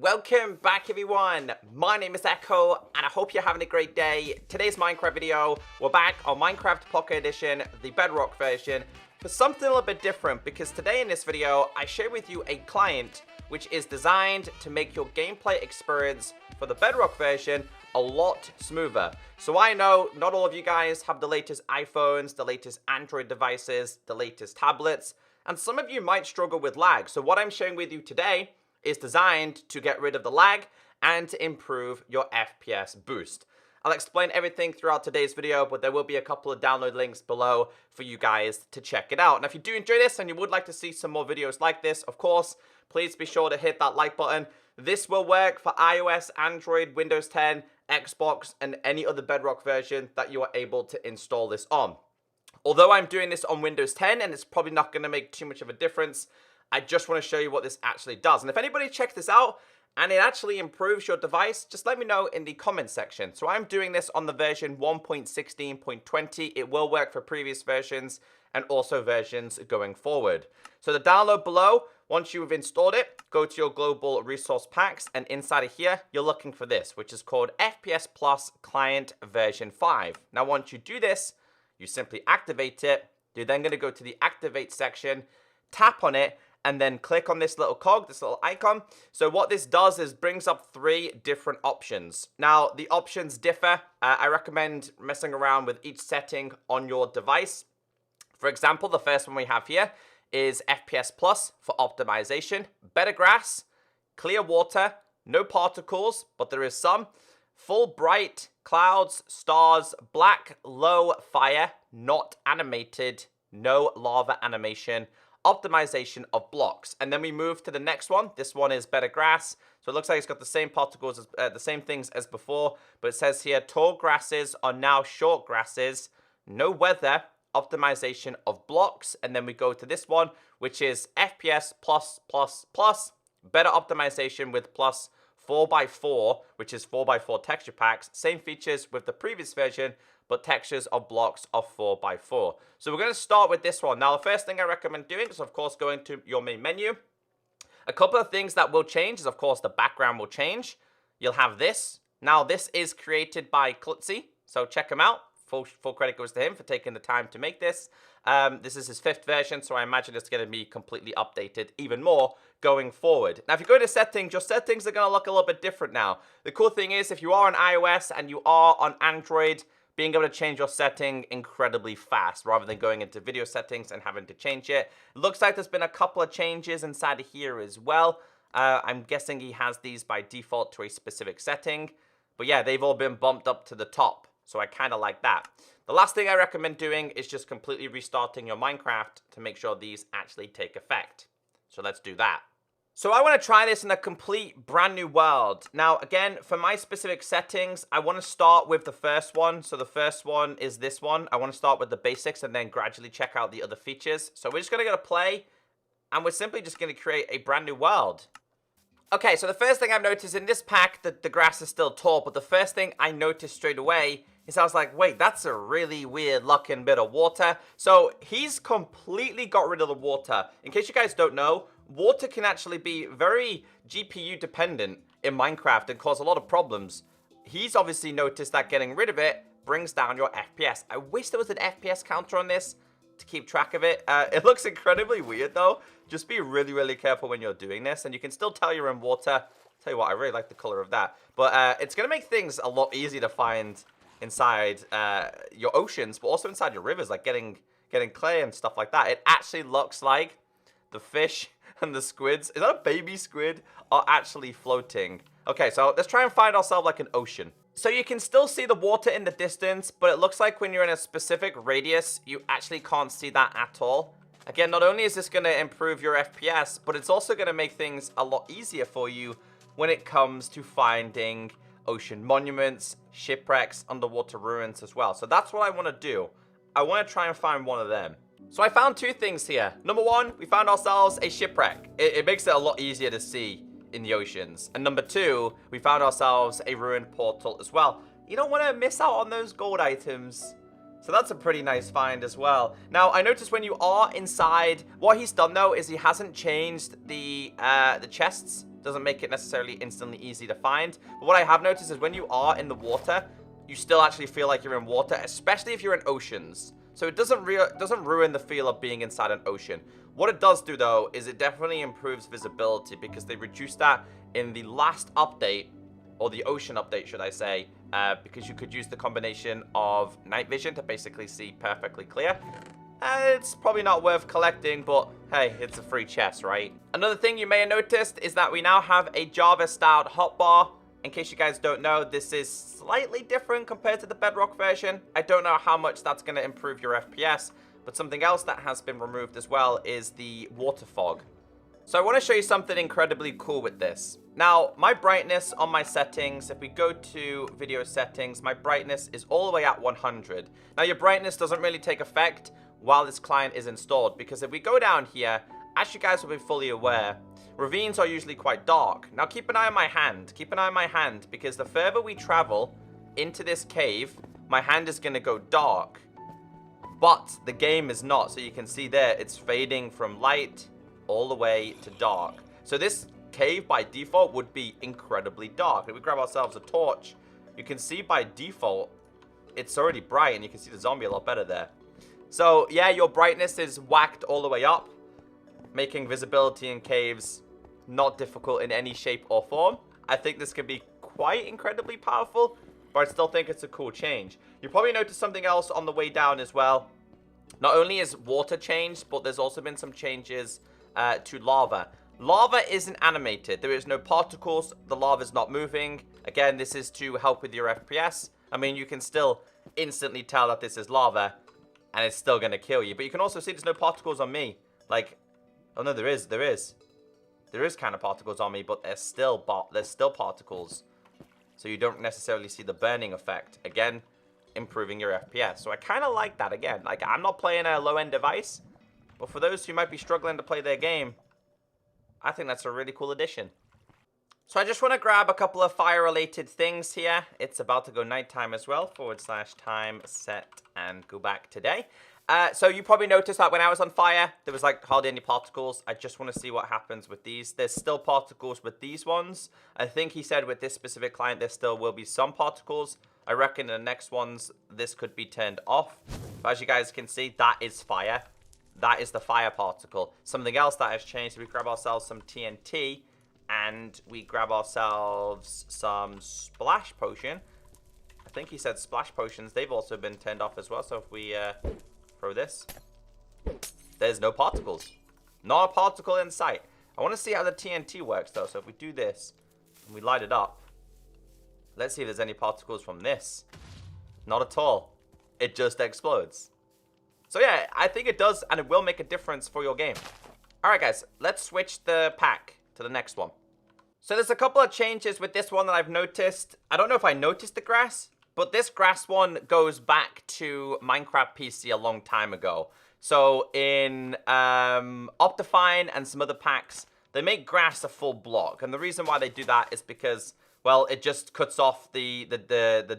Welcome back everyone, my name is Echo and I hope you're having a great day. Today's Minecraft video, we're back on Minecraft Pocket Edition, the Bedrock version, for something a little bit different because today in this video, I share with you a client which is designed to make your gameplay experience for the Bedrock version a lot smoother. So I know not all of you guys have the latest iPhones, the latest Android devices, the latest tablets, and some of you might struggle with lag. So what I'm sharing with you today is designed to get rid of the lag and to improve your FPS boost. I'll explain everything throughout today's video, but there will be a couple of download links below for you guys to check it out. And if you do enjoy this and you would like to see some more videos like this, of course, please be sure to hit that like button. This will work for iOS, Android, Windows 10, Xbox, and any other Bedrock version that you are able to install this on. Although I'm doing this on Windows 10 and it's probably not going to make too much of a difference, I just want to show you what this actually does. And if anybody checks this out and it actually improves your device, just let me know in the comments section. So I'm doing this on the version 1.16.20. It will work for previous versions and also versions going forward. So the download below, once you've installed it, go to your global resource packs, and inside of here, you're looking for this, which is called FPS Plus Client version 5. Now, once you do this, you simply activate it. You're then going to go to the activate section, tap on it, and then click on this little cog, this little icon. So what this does is brings up 3 different options. Now, the options differ. I recommend messing around with each setting on your device. For example, the first one we have here is FPS Plus for optimization, better grass, clear water, no particles, but there is some, full bright, clouds, stars, black, low, fire, not animated, no lava animation, optimization of blocks. And then we move to the next one. This one is better grass. So it looks like it's got the same particles, as the same things as before, but it says here tall grasses are now short grasses, no weather, optimization of blocks. And then we go to this one, which is FPS plus, better optimization with plus 4x4, which is 4x4 texture packs. Same features with the previous version, but textures of blocks of 4x4. So we're going to start with this one. Now, the first thing I recommend doing is, of course, going to your main menu. A couple of things that will change is, of course, the background will change. You'll have this. Now, this is created by Kultzyy, so check him out. Full credit goes to him for taking the time to make this. This is his 5th version, so I imagine it's going to be completely updated even more going forward. Now, if you go to settings, your settings are going to look a little bit different now. The cool thing is, if you are on iOS and you are on Android, being able to change your setting incredibly fast rather than going into video settings and having to change it. It looks like there's been a couple of changes inside of here as well. I'm guessing he has these by default to a specific setting. But yeah, they've all been bumped up to the top. So I kind of like that. The last thing I recommend doing is just completely restarting your Minecraft to make sure these actually take effect. So let's do that. So I want to try this in a complete brand new world. Now, again, for my specific settings, I want to start with the first one. So the first one is this one. I want to start with the basics and then gradually check out the other features. So we're just going to go to play, and we're simply just going to create a brand new world. Okay, so the first thing I've noticed in this pack, that the grass is still tall, but the first thing I noticed straight away is I was like, wait, that's a really weird looking bit of water. So he's completely got rid of the water. In case you guys don't know, water can actually be very GPU dependent in Minecraft and cause a lot of problems. He's obviously noticed that getting rid of it brings down your FPS. I wish there was an FPS counter on this to keep track of it. It looks incredibly weird though. Just be really, really careful when you're doing this, and you can still tell you're in water. Tell you what, I really like the color of that. But it's going to make things a lot easier to find inside your oceans, but also inside your rivers, like getting clay and stuff like that. It actually looks like the fish and the squids, is that a baby squid, are actually floating. Okay, so let's try and find ourselves like an ocean. So you can still see the water in the distance, but it looks like when you're in a specific radius, you actually can't see that at all. Again, not only is this going to improve your FPS, but it's also going to make things a lot easier for you when it comes to finding ocean monuments, shipwrecks, underwater ruins as well. So that's what I want to do. I want to try and find one of them. So I found 2 things here. Number 1, we found ourselves a shipwreck. It makes it a lot easier to see in the oceans. And number 2, we found ourselves a ruined portal as well. You don't want to miss out on those gold items. So that's a pretty nice find as well. Now, I noticed when you are inside, what he's done though is he hasn't changed the chests. Doesn't make it necessarily instantly easy to find. But what I have noticed is when you are in the water, you still actually feel like you're in water, especially if you're in oceans. So it doesn't ruin the feel of being inside an ocean. What it does do, though, is it definitely improves visibility because they reduced that in the last update, or the ocean update, should I say, because you could use the combination of night vision to basically see perfectly clear. It's probably not worth collecting, but hey, it's a free chest, right? Another thing you may have noticed is that we now have a Java-styled hotbar. In case you guys don't know, this is slightly different compared to the Bedrock version. I don't know how much that's going to improve your FPS, but something else that has been removed as well is the water fog. So I want to show you something incredibly cool with this. Now, my brightness on my settings, if we go to video settings, my brightness is all the way at 100. Now, your brightness doesn't really take effect while this client is installed, because if we go down here, as you guys will be fully aware, ravines are usually quite dark. Now, keep an eye on my hand. Keep an eye on my hand, because the further we travel into this cave, my hand is going to go dark. But the game is not. So you can see there, it's fading from light all the way to dark. So this cave by default would be incredibly dark. If we grab ourselves a torch, you can see by default, it's already bright, and you can see the zombie a lot better there. So yeah, your brightness is whacked all the way up, making visibility in caves not difficult in any shape or form. I think this can be quite incredibly powerful, but I still think it's a cool change. You probably noticed something else on the way down as well. Not only is water changed, but there's also been some changes to lava. Lava isn't animated. There is no particles. The lava is not moving. Again, this is to help with your FPS. I mean, you can still instantly tell that this is lava, and it's still going to kill you. But you can also see there's no particles on me. Like, oh no, there is kind of particles on me, but there's still particles. So you don't necessarily see the burning effect. Again, improving your FPS. So I kind of like that. Again, like, I'm not playing a low-end device, but for those who might be struggling to play their game, I think that's a really cool addition. So I just want to grab a couple of fire-related things here. It's about to go nighttime as well. /time set and go back today. So you probably noticed that when I was on fire, there was like hardly any particles. I just want to see what happens with these. There's still particles with these ones. I think he said with this specific client, there still will be some particles. I reckon in the next ones, this could be turned off. But as you guys can see, that is fire. That is the fire particle. Something else that has changed, we grab ourselves some TNT and we grab ourselves some splash potion. I think he said splash potions. They've also been turned off as well. So if we throw this, there's no particles. Not a particle in sight. I want to see how the TNT works though. So if we do this and we light it up, let's see if there's any particles from this. Not at all. It just explodes. So yeah, I think it does, and it will make a difference for your game. Alright guys, let's switch the pack to the next one. So there's a couple of changes with this one that I've noticed. I don't know if I noticed the grass, but this grass one goes back to Minecraft PC a long time ago. So in Optifine and some other packs, they make grass a full block. And the reason why they do that is because, well, it just cuts off the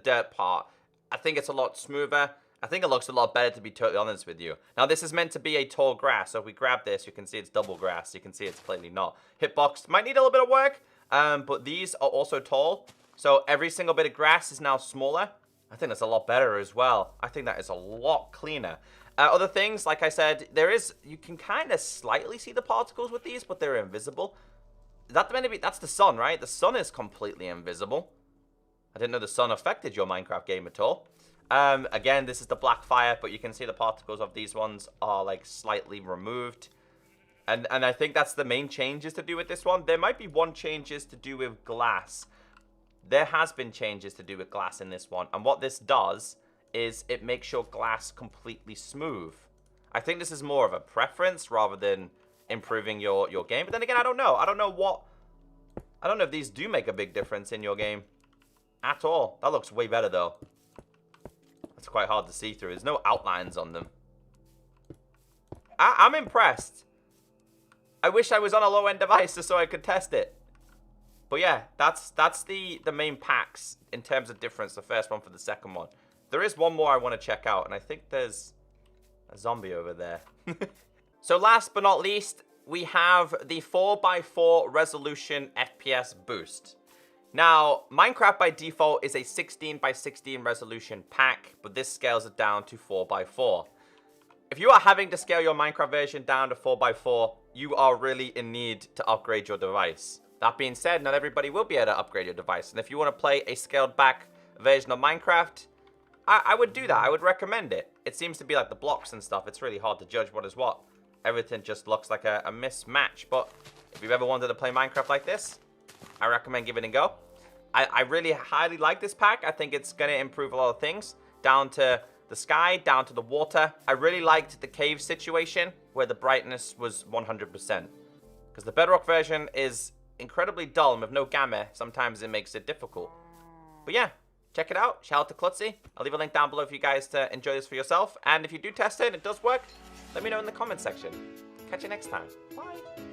dirt part. I think it's a lot smoother. I think it looks a lot better, to be totally honest with you. Now, this is meant to be a tall grass. So if we grab this, you can see it's double grass. You can see it's plainly not. Hitbox might need a little bit of work, but these are also tall. So every single bit of grass is now smaller. I think that's a lot better as well. I think that is a lot cleaner. Other things, like I said, you can kind of slightly see the particles with these, but they're invisible. That's the sun, right? The sun is completely invisible. I didn't know the sun affected your Minecraft game at all. Again, this is the black fire, but you can see the particles of these ones are like slightly removed. And I think that's the main changes to do with this one. There might be one changes to do with glass. There has been changes to do with glass in this one. And what this does is it makes your glass completely smooth. I think this is more of a preference rather than improving your game. But then again, I don't know. I don't know if these do make a big difference in your game at all. That looks way better though. It's quite hard to see through. There's no outlines on them. I'm impressed. I wish I was on a low-end device just so I could test it. But yeah, that's the main packs in terms of difference. The first one for the second one. There is one more I want to check out, and I think there's a zombie over there. So last but not least, we have the 4x4 Resolution FPS Boost. Now, Minecraft by default is a 16x16 resolution pack, but this scales it down to 4x4. If you are having to scale your Minecraft version down to 4x4, you are really in need to upgrade your device. That being said, not everybody will be able to upgrade your device, and if you want to play a scaled back version of Minecraft, I would do that. I would recommend it. It seems to be like the blocks and stuff. It's really hard to judge what is what. Everything just looks like a mismatch, but if you've ever wanted to play Minecraft like this, I recommend giving it a go. I really highly like this pack. I think it's going to improve a lot of things, down to the sky, down to the water. I really liked the cave situation where the brightness was 100%. Because the Bedrock version is incredibly dull, and with no gamma, sometimes it makes it difficult. But yeah, check it out. Shout out to Kultzyy. I'll leave a link down below for you guys to enjoy this for yourself. And if you do test it and it does work, let me know in the comment section. Catch you next time. Bye.